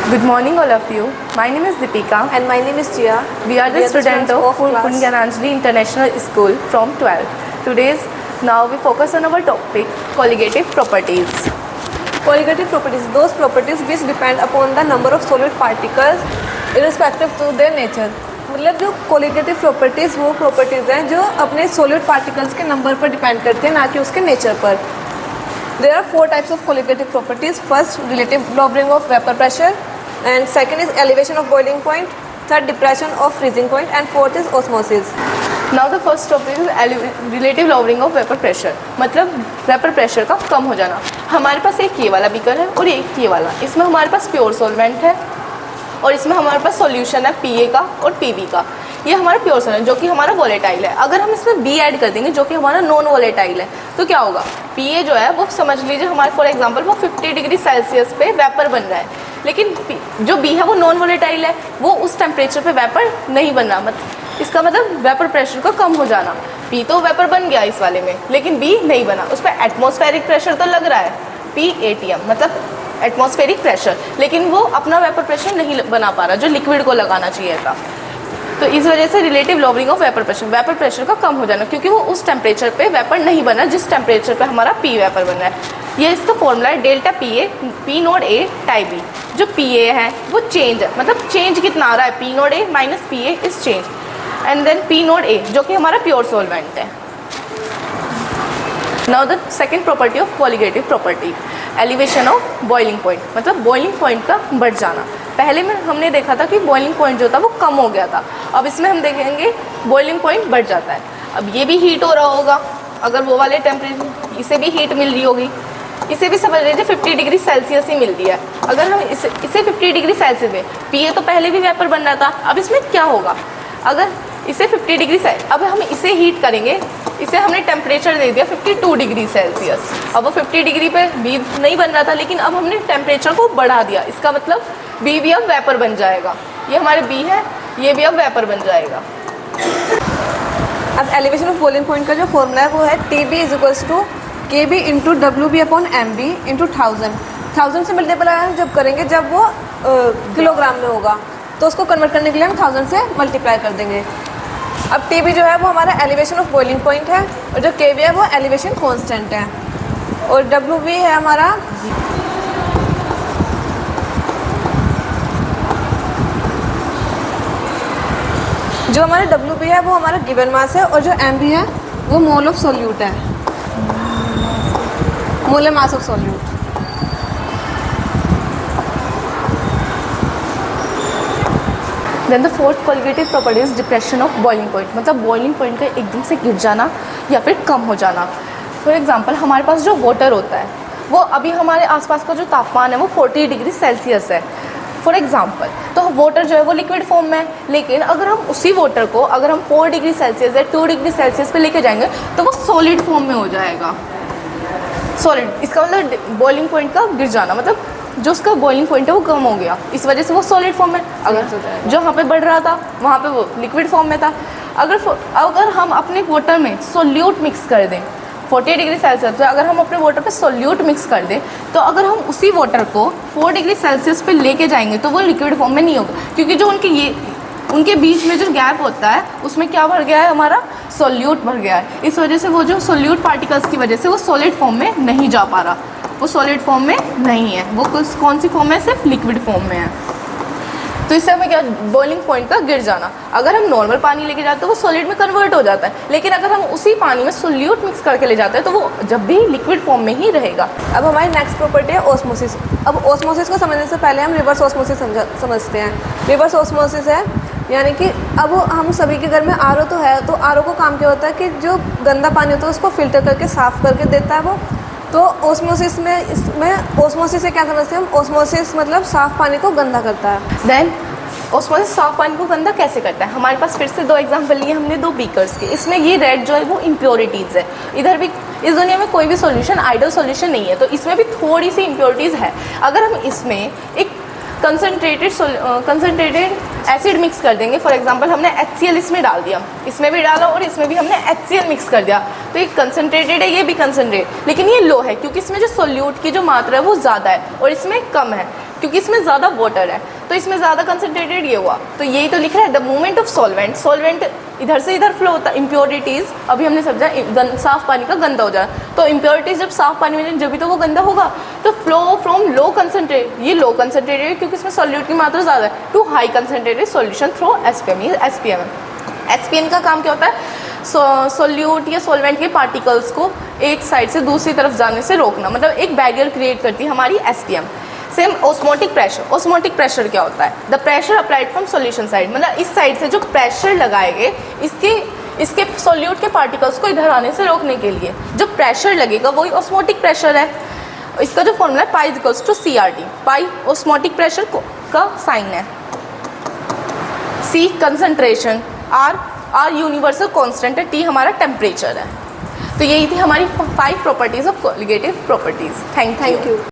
Good morning, all of you. My name is Deepika. And my name is Jia. We are the students of Punjaranjali International School from 12. Now we focus on our topic, colligative properties. Colligative properties, those properties which depend upon the number of solid particles irrespective to their nature. मतलब जो colligative properties वो properties हैं जो अपने solid particles के number पर depend करते हैं, ना कि उसके nature पर. There are 4 types of colligative properties. First, relative lowering of vapor pressure, and second is elevation of boiling point, third depression of freezing point, and fourth is osmosis. Now the first topic is relative lowering of vapor pressure. मतलब vapour pressure का कम हो जाना. हमारे पास एक ये वाला beaker है और एक ये वाला. इसमें हमारे पास प्योर सॉल्वेंट है और इसमें हमारे पास सॉल्यूशन है PA का और PB का. ये हमारा प्योर सॉल्वेंट जो कि हमारा वोलेटाइल है. अगर हम इसमें B ऐड कर देंगे जो कि हमारा नॉन वोलेटाइल है तो क्या होगा. PA जो है वो समझ लीजिए हमारे फॉर एग्जांपल वो 50 डिग्री सेल्सियस पे वेपर बन रहा है, लेकिन जो B है वो नॉन वोलेटाइल है, वो उस टेम्परेचर पे वेपर नहीं बन रहा. इसका मतलब वेपर प्रेशर का कम हो जाना. P तो वेपर बन गया इस वाले में, लेकिन B नहीं बना. उस पर एटमॉस्फेरिक प्रेशर तो लग रहा है PATM मतलब एटमॉस्फेरिक प्रेशर, लेकिन वो अपना वेपर प्रेशर नहीं बना पा रहा जो लिक्विड को लगाना चाहिए था. तो इस वजह से relative lowering of vapour pressure का कम हो जाना, क्योंकि वो उस टेम्परेचर पे वेपर नहीं बना जिस टेम्परेचर पे हमारा P वेपर बन रहा है. ये इसका फॉर्मूला है delta PA P naught A type B. जो PA है वो चेंज है, मतलब चेंज कितना आ रहा है P naught A minus PA is change, and then P naught A जो कि हमारा प्योर सॉल्वेंट है. Now the second property of colligative property, elevation of boiling point, मतलब बॉइलिंग पॉइंट का बढ़ जाना. पहले में हमने देखा था कि बॉइलिंग पॉइंट जो था वो कम हो गया था. अब इसमें हम देखेंगे बॉइलिंग पॉइंट बढ़ जाता है. अब ये भी हीट हो रहा होगा, अगर वो वाले टेम्परेचर इसे भी हीट मिल रही होगी, इसे भी समझ लीजिए 50 डिग्री सेल्सियस ही मिल रही है. अगर हम इसे 50 डिग्री सेल्सियस में PA तो पहले भी वेपर बन रहा था, अब इसमें क्या होगा. अगर इसे 50 डिग्री अब हम इसे हीट करेंगे, इसे हमने टेम्परेचर दे दिया 52 डिग्री सेल्सियस. अब वो 50 डिग्री पे B नहीं बन रहा था, लेकिन अब हमने टेम्परेचर को बढ़ा दिया. इसका मतलब B भी अब वेपर बन जाएगा. ये हमारे B है, ये भी अब वेपर बन जाएगा. अब एलिवेशन ऑफ बॉइलिंग पॉइंट का जो फॉर्मूला है वो है TB is equals to KB into WB upon MB into 1000 से मल्टीप्लाई जब करेंगे जब वो किलोग्राम में होगा, तो उसको कन्वर्ट करने के लिए हम 1000 से मल्टीप्लाई कर देंगे. अब TB जो है वो हमारा एलिवेशन ऑफ बॉइलिंग पॉइंट है और जो KB है वो एलिवेशन कांस्टेंट है, और WB है हमारा जो हमारा WB है वो हमारा गिवन मास है, और जो MB है वो मोल ऑफ सॉल्यूट है, molar mass of solute. Then the fourth colligative property is depression of boiling point, मतलब बॉइलिंग पॉइंट का एकदम से गिर जाना या फिर कम हो जाना. फॉर एग्जांपल हमारे पास जो वाटर होता है वो अभी हमारे आसपास का जो तापमान है वो 40 डिग्री सेल्सियस है फॉर एग्जांपल. तो वाटर जो है वो लिक्विड फॉर्म में है, लेकिन अगर हम उसी वाटर को अगर हम 4 डिग्री सेल्सियस या 2 डिग्री सेल्सियस पे लेके जाएंगे तो वो सॉलिड फॉर्म में हो जाएगा. सॉलिड, इसका मतलब बॉइलिंग पॉइंट का गिर जाना, मतलब जो उसका बॉइलिंग पॉइंट है वो कम हो गया, इस वजह से वो सॉलिड फॉर्म में. अगर जो वहाँ पे बढ़ रहा था वहाँ पे वो लिक्विड फॉर्म में था. अगर हम अपने वाटर में सोल्यूट मिक्स कर दें 40 डिग्री सेल्सियस पे, अगर हम अपने वाटर पे सोल्यूट मिक्स कर दें तो अगर हम उसी वाटर को 4 डिग्री सेल्सियस पे लेके जाएंगे तो वो लिक्विड फॉर्म में नहीं होगा, क्योंकि जो उनके बीच में जो गैप होता है उसमें क्या भर गया है, हमारा सोल्यूट भर गया है. इस वजह से वो जो सोल्यूट पार्टिकल्स की वजह से वो सॉलिड फॉर्म में नहीं जा पा रहा, वो सॉलिड फॉर्म में नहीं है, वो कौन सी फॉर्म है, सिर्फ लिक्विड फॉर्म में है. तो इससे हमें क्या, बॉइलिंग पॉइंट का गिर जाना. अगर हम नॉर्मल पानी लेके जाते हैं तो वो सॉलिड में कन्वर्ट हो जाता है, लेकिन अगर हम उसी पानी में सोल्यूट मिक्स करके ले जाते हैं तो वो जब भी लिक्विड फॉर्म में ही रहेगा. अब हमारी नेक्स्ट प्रॉपर्टी है ऑस्मोसिस. अब ऑस्मोसिस को समझने से पहले हम रिवर्स ऑस्मोसिस समझते हैं. रिवर्स ऑस्मोसिस है यानी कि अब हम सभी के घर में आरओ तो है, तो आरओ को काम क्या होता है कि जो गंदा पानी होता है उसको फिल्टर करके साफ़ करके देता है वो. तो ऑस्मोसिस में इसमें ऑस्मोसिस से क्या समझते हैं हम, ऑस्मोसिस मतलब साफ़ पानी को गंदा करता है. देन ऑस्मोसिस साफ पानी को गंदा कैसे करता है. हमारे पास फिर से 2 एग्जांपल लिए हमने 2 बीकर्स के. इसमें ये रेड जो है वो इम्प्योरिटीज़ है. इधर भी इस दुनिया में कोई भी सॉल्यूशन आइडियल सॉल्यूशन नहीं है, तो इसमें भी थोड़ी सी इम्प्योरिटीज़ है. अगर हम इसमें एक कंसनट्रेटेड एसिड मिक्स कर देंगे, फॉर एग्जांपल हमने HCl इसमें डाल दिया, इसमें भी डाला और इसमें भी हमने HCl मिक्स कर दिया, तो ये कंसनट्रेटेड है, ये भी कंसनट्रेट, लेकिन ये लो है क्योंकि इसमें जो सोल्यूट की जो मात्रा है वो ज़्यादा है और इसमें कम है. क्योंकि इसमें ज़्यादा वाटर है, तो इसमें ज़्यादा कंसनट्रेटेड ये हुआ। तो यही तो लिख रहा है the movement of solvent, solvent इधर से इधर फ्लो होता है। इम्प्योरिटीज़ अभी हमने समझा साफ़ पानी का गंदा हो जाए, तो इम्प्योरिटीज़ जब साफ़ पानी में जाए जब भी तो वो गंदा होगा। तो फ्लो फ्रॉम लो कंसनट्रेट, ये लो कंसनट्रेटेड क्योंकि इसमें सॉल्यूट की मात्रा ज़्यादा है, to high concentrated solution through SPM. ये एसपीएम है। एसपीएम का काम क्या होता है? सॉल्यूट या सॉल्वेंट के पार्टिकल्स को एक साइड से दूसरी तरफ जाने से रोकना, मतलब एक बैरियर क्रिएट करती है हमारी SPM. Same osmotic pressure, osmotic pressure क्या होता है? The pressure applied from solution side, मतलब इस साइड से जो प्रेशर लगाएंगे इसके सॉल्यूट के पार्टिकल्स को इधर आने से रोकने के लिए जो प्रेशर लगेगा वही ऑस्मोटिक प्रेशर है। इसका जो फॉर्मूला है pi equals to CRT, pi osmotic pressure का साइन है, C concentration, R universal constant है, T हमारा टेम्परेचर है। तो यही थी हमारी 5 properties of colligative properties. Thank you.